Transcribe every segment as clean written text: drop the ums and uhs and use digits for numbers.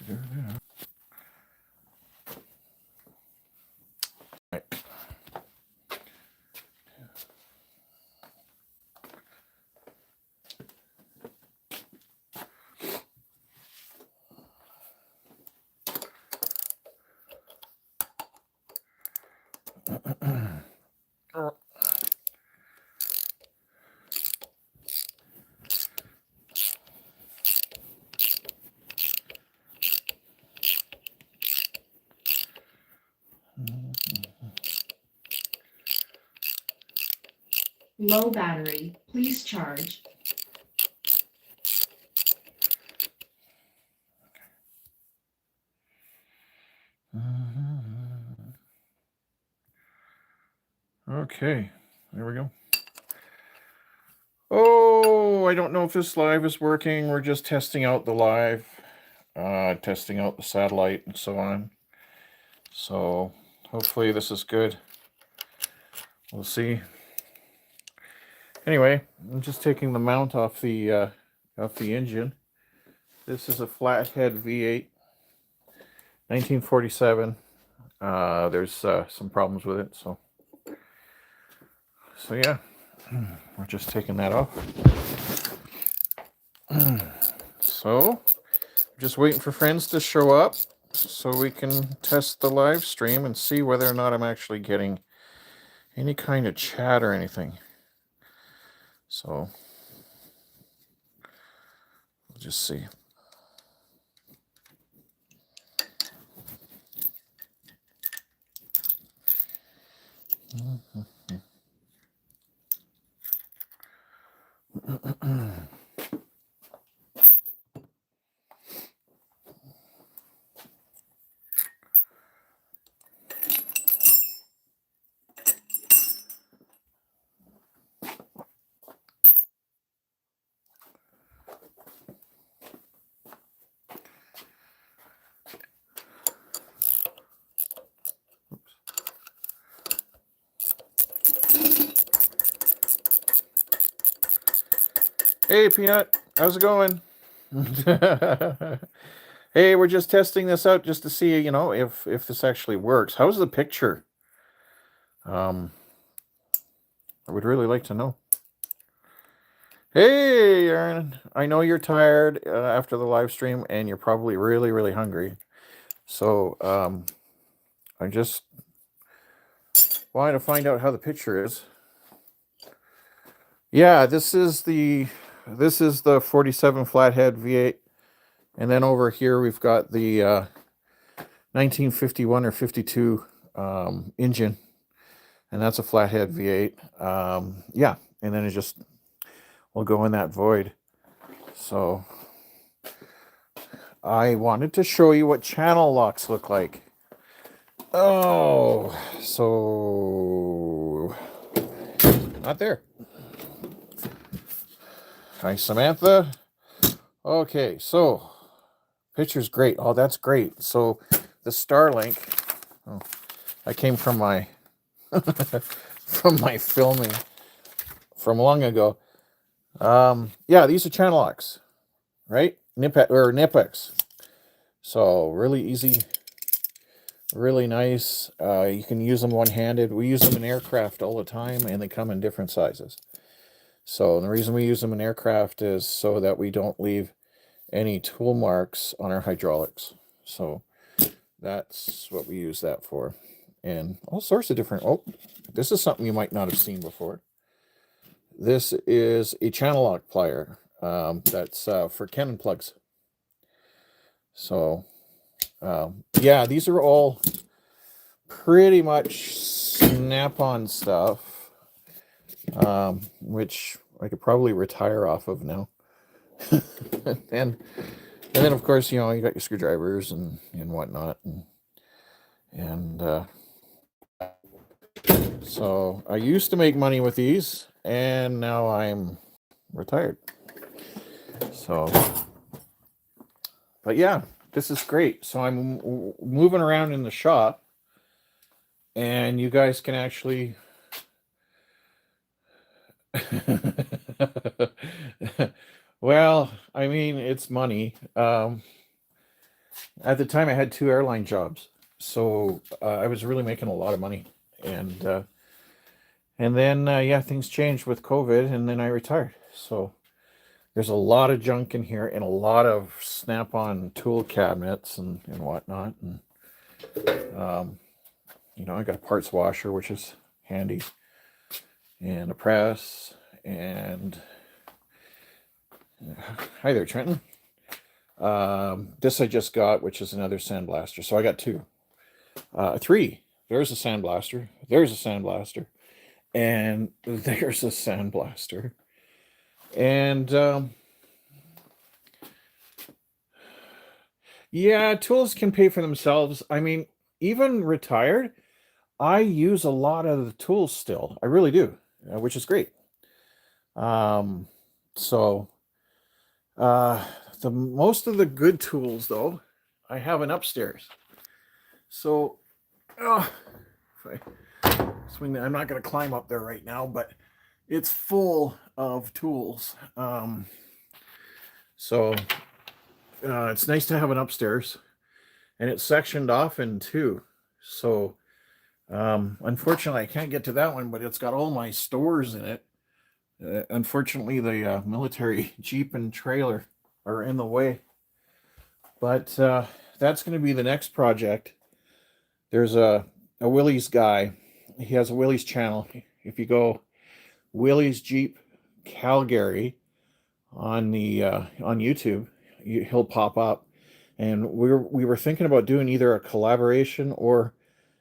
Right. Low battery, please charge. Okay, there we go. Oh, I don't know if this live is working. We're just testing out the live, testing out the satellite and so on. So hopefully this is good. We'll see. Anyway, I'm just taking the mount off the engine. This is a flathead V8, 1947. There's some problems with it, so yeah, we're just taking that off. So, just waiting for friends to show up so we can test the live stream and see whether or not I'm actually getting any kind of chat or anything. So, we'll just see. Hey, Peanut, how's it going? Hey, we're just testing this out just to see, if this actually works. How's the picture? I would really like to know. Hey, Aaron, I know you're tired after the live stream, and you're probably really, really hungry. So, I just wanted to find out how the picture is. Yeah, this is the 47 flathead V8, and then over here we've got the 1951 or 52 engine, and that's a flathead V8. Yeah, and then it just will go in that void. So I wanted to show you what channel locks look like. Oh, so not there. Hi, Samantha. Okay, so picture's great. Oh, that's great. So the Starlink. Oh, I came from my from my filming from long ago. Yeah, these are channel locks, right? Nipex. So really easy, really nice. You can use them one-handed. We use them in aircraft all the time, and they come in different sizes. So the reason we use them in aircraft is so that we don't leave any tool marks on our hydraulics. So that's what we use that for. And all sorts of different, oh, this is something you might not have seen before. This is a channel lock plier that's for Canon plugs. So yeah, these are all pretty much snap-on stuff, which I could probably retire off of now. and then of course, you got your screwdrivers and whatnot, and so I used to make money with these, and now I'm retired. So, but yeah, this is great. So I'm moving around in the shop, and you guys can actually well, I mean, it's money. at the time I had 2 airline jobs, so I was really making a lot of money, and then yeah, things changed with COVID, and then I retired. So there's a lot of junk in here and a lot of snap-on tool cabinets and whatnot, and you know, I got a parts washer, which is handy, and a press, and hi there, Trenton. This I just got, which is another sandblaster. So I got 2. 3. There's a sandblaster. There's a sandblaster. And there's a sandblaster. And yeah, tools can pay for themselves. I mean, even retired, I use a lot of the tools still. I really do, which is great. So the most of the good tools, though, I have an upstairs. So if I swing that, I'm not going to climb up there right now, but it's full of tools. So it's nice to have an upstairs, and it's sectioned off in 2. So unfortunately, I can't get to that one, but it's got all my stores in it. Unfortunately, the military Jeep and trailer are in the way. But that's going to be the next project. There's a Willys guy. He has a Willys channel. If you go Willys Jeep Calgary on the on YouTube, he'll pop up. And we were thinking about doing either a collaboration, or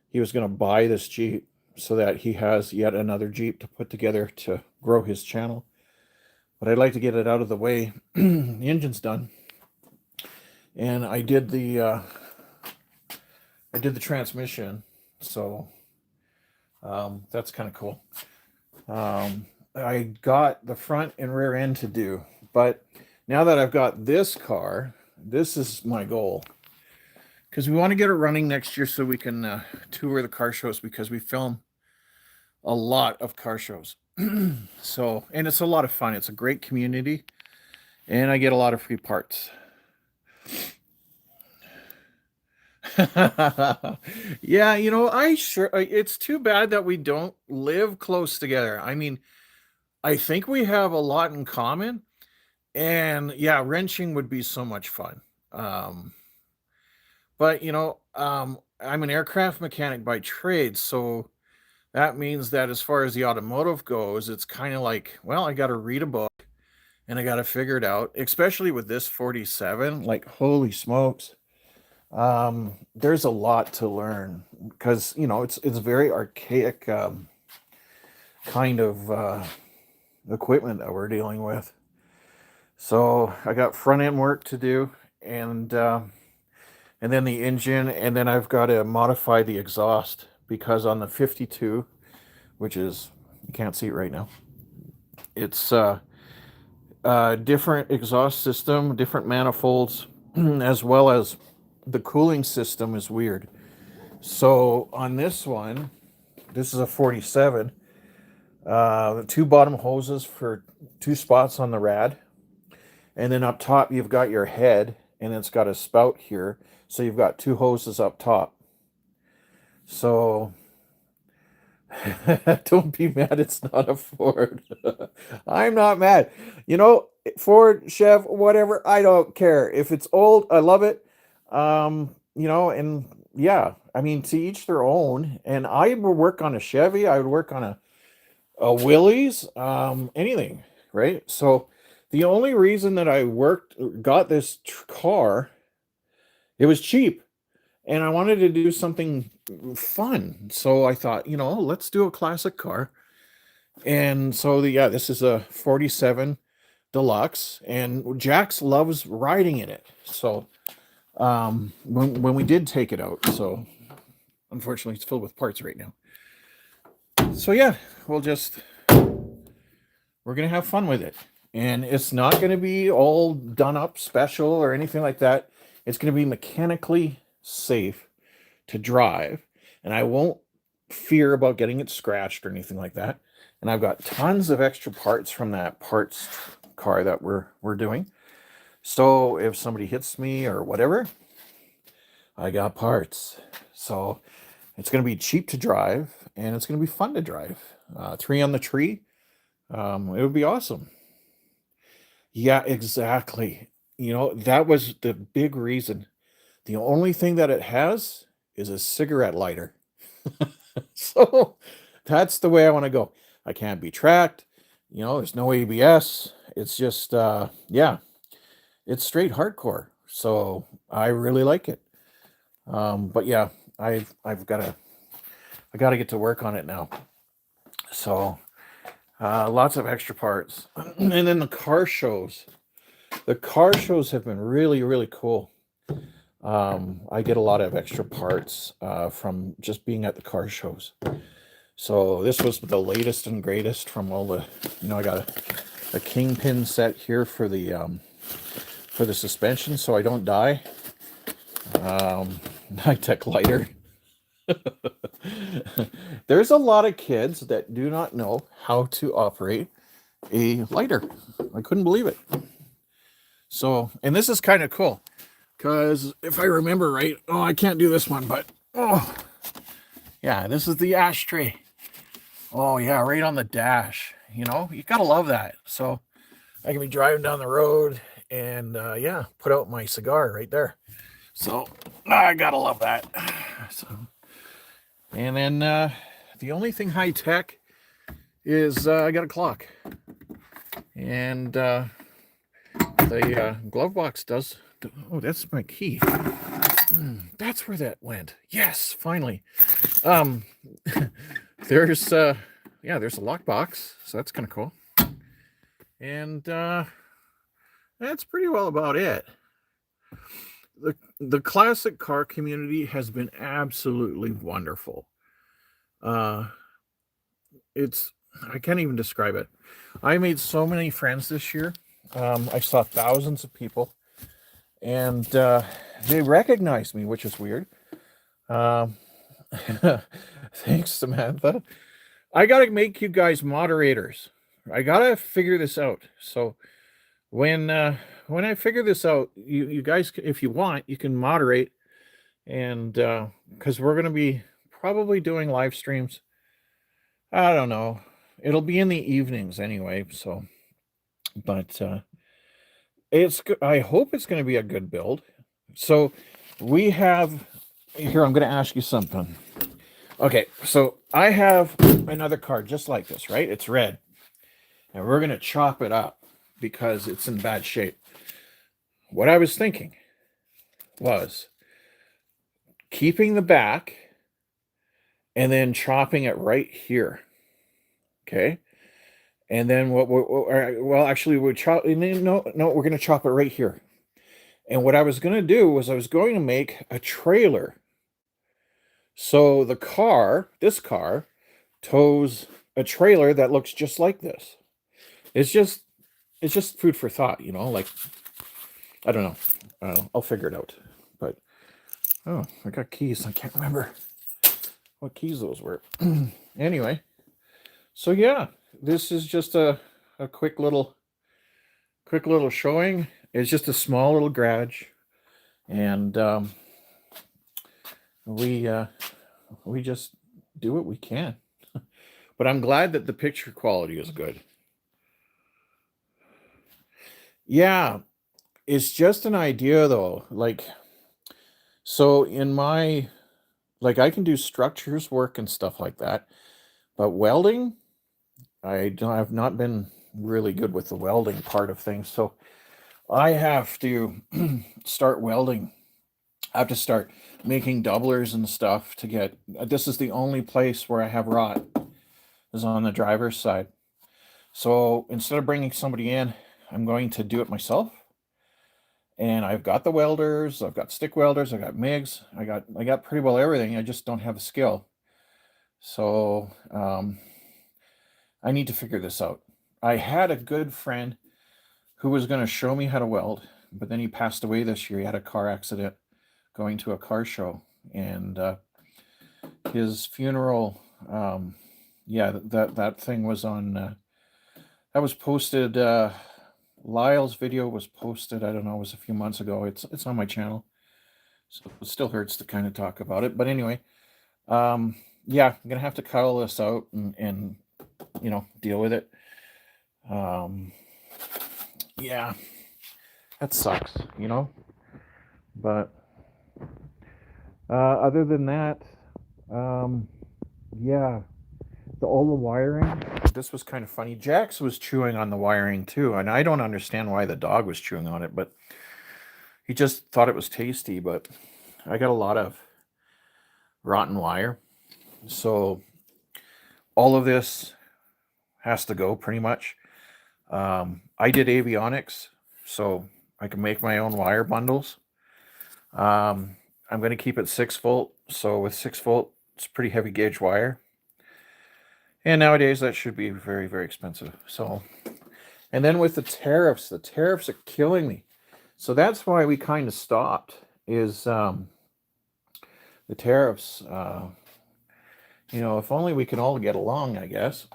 he was going to buy this Jeep so that he has yet another Jeep to put together to grow his channel. But I'd like to get it out of the way. The engine's done, and I did the transmission, so that's kind of cool. I got the front and rear end to do, but now that I've got this car, this is my goal, because we want to get it running next year so we can tour the car shows, because we film a lot of car shows. So, and it's a lot of fun. It's a great community, and I get a lot of free parts. Yeah, you know, it's too bad that we don't live close together. I mean, I think we have a lot in common, and yeah, wrenching would be so much fun. But you know, I'm an aircraft mechanic by trade, so that means that as far as the automotive goes, it's kind of like, well, I got to read a book and I got to figure it out, especially with this 47. Like, holy smokes. There's a lot to learn, because, you know, it's very archaic kind of equipment that we're dealing with. So I got front end work to do, and then the engine, and then I've got to modify the exhaust, because on the 52, which is, you can't see it right now, it's different exhaust system, different manifolds, as well as the cooling system is weird. So on this one, this is a 47, the 2 bottom hoses for 2 spots on the rad, and then up top you've got your head, and it's got a spout here, so you've got 2 hoses up top. So don't be mad it's not a Ford. I'm not mad. You know, Ford, Chev, whatever, I don't care. If it's old, I love it. You know, and yeah, I mean, to each their own. And I would work on a Chevy, I would work on a Willys, anything, right? So the only reason that I got this car, it was cheap, and I wanted to do something fun. So I thought, you know, let's do a classic car. And so yeah, this is a 47 Deluxe, and Jax loves riding in it. So when we did take it out, so unfortunately it's filled with parts right now. So yeah, we're gonna have fun with it, and it's not gonna be all done up special or anything like that. It's gonna be mechanically safe to drive, and I won't fear about getting it scratched or anything like that. And I've got tons of extra parts from that parts car that we're doing. So if somebody hits me or whatever, I got parts. So it's going to be cheap to drive, and it's going to be fun to drive. 3 on the tree. It would be awesome. Yeah, exactly. You know, that was the big reason. The only thing that it has is a cigarette lighter. So that's the way I want to go. I can't be tracked. You know, there's no ABS. It's just, yeah, it's straight hardcore. So I really like it. But yeah, I've got to, I got to get to work on it now. So lots of extra parts. And then the car shows. The car shows have been really, really cool. I get a lot of extra parts from just being at the car shows. So this was the latest and greatest from all the, you know, I got a kingpin set here for the suspension so I don't die. High-tech lighter. There's a lot of kids that do not know how to operate a lighter. I couldn't believe it. So, and this is kind of cool because if I remember right, oh, I can't do this one, but oh, yeah, this is the ashtray. Oh yeah, right on the dash. You know, you gotta love that. So I can be driving down the road and yeah, put out my cigar right there. So I gotta love that. So, and then the only thing high tech is I got a clock, and the glove box does. Oh, that's my key. That's where that went. Yes, finally. There's yeah, there's a lockbox, so that's kind of cool. And that's pretty well about it. The classic car community has been absolutely wonderful. It's, I can't even describe it. I made so many friends this year. I saw thousands of people, and they recognized me, which is weird. Thanks, Samantha. I gotta make you guys moderators. I gotta figure this out. So when I figure this out, you guys, if you want, you can moderate, and because we're gonna be probably doing live streams. I don't know. It'll be in the evenings anyway. So, but it's I hope it's going to be a good build. So we have here. I'm going to ask you something. Okay, so I have another car just like this, right? It's red, and we're going to chop it up because it's in bad shape. What I was thinking was keeping the back and then chopping it right here. Okay. And then well, actually, we're we're going to chop it right here. And what I was going to do was I was going to make a trailer. So the car, this car, tows a trailer that looks just like this. It's just food for thought, you know, like, I don't know. I'll figure it out. But, oh, I got keys. I can't remember what keys those were. Anyway, so yeah, this is just a quick little showing. It's just a small little garage, and we just do what we can. But I'm glad that the picture quality is good. Yeah, it's just an idea though. Like, so in my, like, I can do structures work and stuff like that, but welding, I've not been really good with the welding part of things. So I have to start welding. I have to start making doublers and stuff to get, this is the only place where I have wrought, is on the driver's side. So instead of bringing somebody in, I'm going to do it myself. And I've got the welders, I've got stick welders, I've got MIGs, I got pretty well everything. I just don't have the skill. So I need to figure this out. I had a good friend who was going to show me how to weld, but then he passed away this year. He had a car accident going to a car show, and his funeral, yeah, that thing was on, that was posted, Lyle's video was posted, I don't know, it was a few months ago. It's on my channel. So it still hurts to kind of talk about it. But anyway, yeah, I'm gonna have to cut all this out and you know, deal with it. Yeah, that sucks, you know. But other than that, yeah, all the wiring. This was kind of funny. Jax was chewing on the wiring too, and I don't understand why the dog was chewing on it, but he just thought it was tasty. But I got a lot of rotten wire, so all of this has to go pretty much. I did avionics, so I can make my own wire bundles. I'm going to keep it 6 volt, so with 6 volt, it's pretty heavy gauge wire. And nowadays that should be very, very expensive. So, and then with the tariffs are killing me. So that's why we kind of stopped, is the tariffs. You know, if only we can all get along, I guess.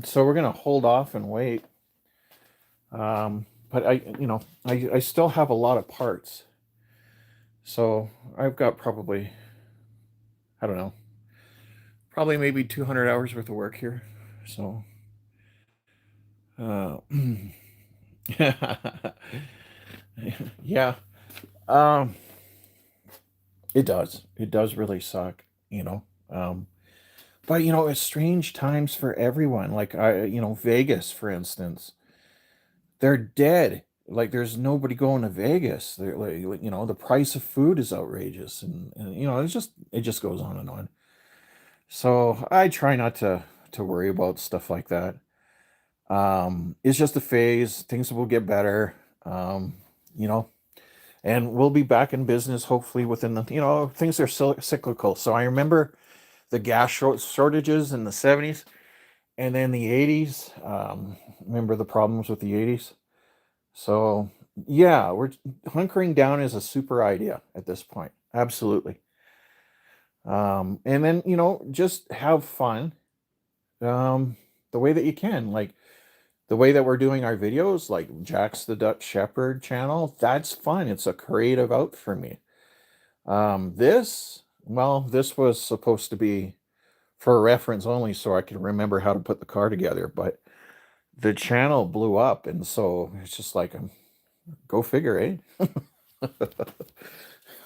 So we're going to hold off and wait. But I still have a lot of parts. So I've got probably, I don't know, probably maybe 200 hours worth of work here. So, yeah, um, it does really suck, you know. But you know, it's strange times for everyone. Like Vegas, for instance, they're dead. Like there's nobody going to Vegas. They're like, the price of food is outrageous, and it just goes on and on. So I try not to worry about stuff like that. It's just a phase. Things will get better. You know, and we'll be back in business hopefully within things are cyclical. So I remember the gas shortages in the 70s and then the 80s. Remember the problems with the 80s. So yeah, we're hunkering down is a super idea at this point. Absolutely. And then just have fun the way that you can, like the way that we're doing our videos, like Jax the Dutch Shepherd channel. That's fun. It's a creative out for me. This was supposed to be for reference only, so I could remember how to put the car together, but the channel blew up, and so it's just like, go figure, eh?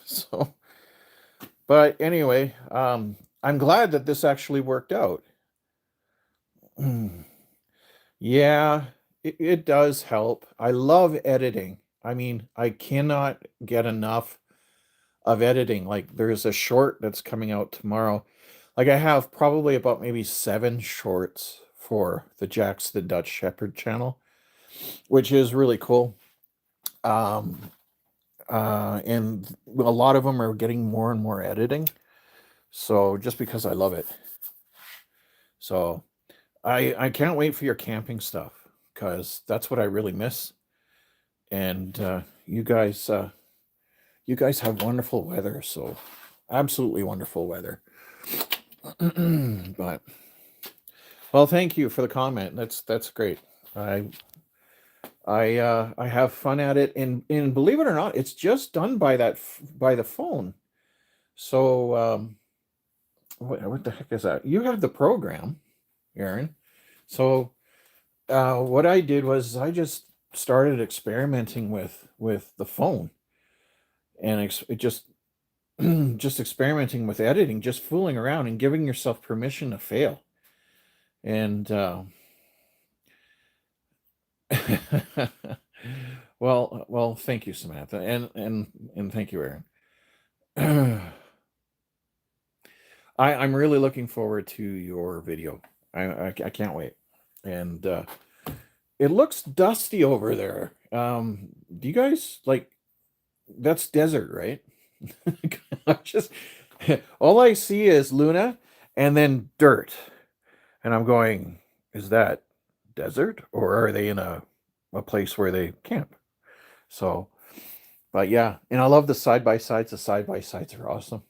So, but anyway, I'm glad that this actually worked out. Yeah, it does help. I love editing. I mean, I cannot get enough of editing. Like there's a short that's coming out tomorrow. Like I have probably about maybe 7 shorts for the Jax the Dutch Shepherd channel, which is really cool. And a lot of them are getting more and more editing. So just because I love it. So I can't wait for your camping stuff, because that's what I really miss. And you guys have wonderful weather, so absolutely wonderful weather. But well, thank you for the comment. That's great. I have fun at it, and believe it or not, it's just done by by the phone. So what the heck is that? You have the program, Aaron. So what I did was I just started experimenting with the phone, and it just just experimenting with editing, just fooling around and giving yourself permission to fail. And well, thank you, Samantha, and thank you, Aaron. I'm really looking forward to your video. I can't wait. And it looks dusty over there. Do you guys like, that's desert, right? Just all I see is Luna and then dirt. And I'm going, is that desert, or are they in a place where they camp? So, but yeah, and I love the side by sides. The side by sides are awesome.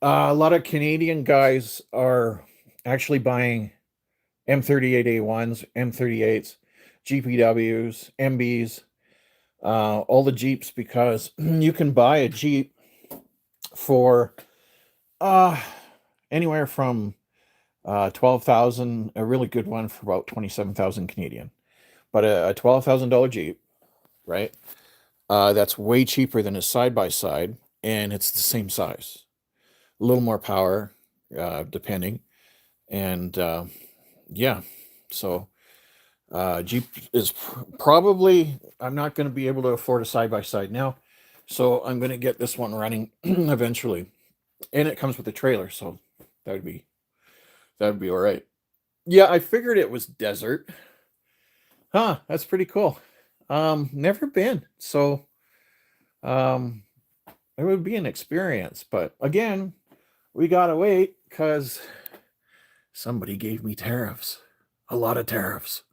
A lot of Canadian guys are actually buying M38A1s, M38s, GPWs, MBs, all the Jeeps, because you can buy a Jeep for anywhere from 12,000, a really good one for about 27,000 Canadian. But a $12,000 Jeep, right? That's way cheaper than a side-by-side, and it's the same size. A little more power, depending. And yeah, so Jeep is probably, I'm not going to be able to afford a side-by-side now, so I'm going to get this one running eventually. And it comes with a trailer, so that would be all right. Yeah, I figured it was desert. Huh, that's pretty cool. Never been, so um it would be an experience, but again, we gotta wait because somebody gave me tariffs. A lot of tariffs.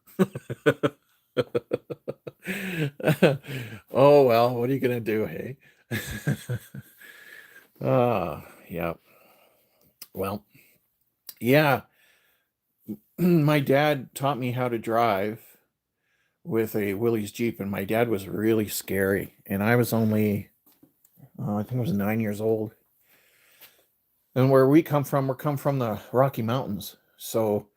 Oh well, what are you gonna do, hey? Yeah. Well, yeah. My dad taught me how to drive with a Willys Jeep, and my dad was really scary. And I was only, I think I was 9 years old. And where we come from the Rocky Mountains. So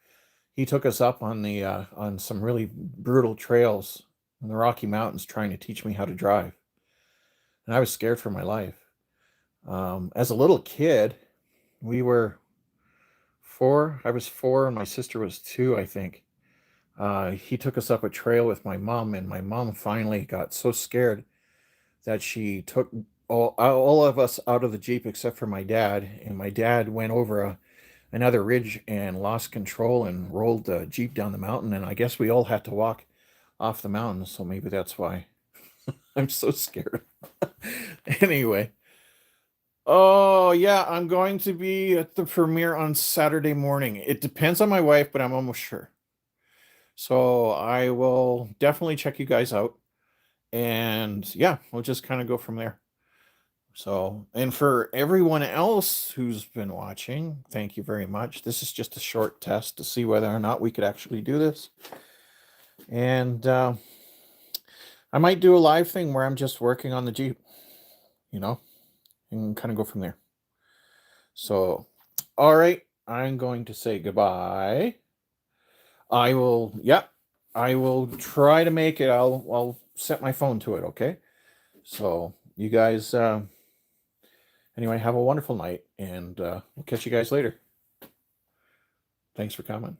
he took us up on the on some really brutal trails in the Rocky Mountains, trying to teach me how to drive. And I was scared for my life. As a little kid, we were 4. I was 4, and my sister was 2, I think. He took us up a trail with my mom, and my mom finally got so scared that she took all of us out of the Jeep except for my dad. And my dad went over another ridge and lost control and rolled the Jeep down the mountain. And I guess we all had to walk off the mountain. So maybe that's why I'm so scared. Anyway. Oh, yeah, I'm going to be at the premiere on Saturday morning. It depends on my wife, but I'm almost sure. So I will definitely check you guys out. And yeah, we'll just kind of go from there. So, and for everyone else who's been watching, thank you very much. This is just a short test to see whether or not we could actually do this. And I might do a live thing where I'm just working on the Jeep, and kind of go from there. So, all right, I'm going to say goodbye. I will try to make it. I'll set my phone to it, okay? So, you guys anyway, have a wonderful night, and we'll catch you guys later. Thanks for coming.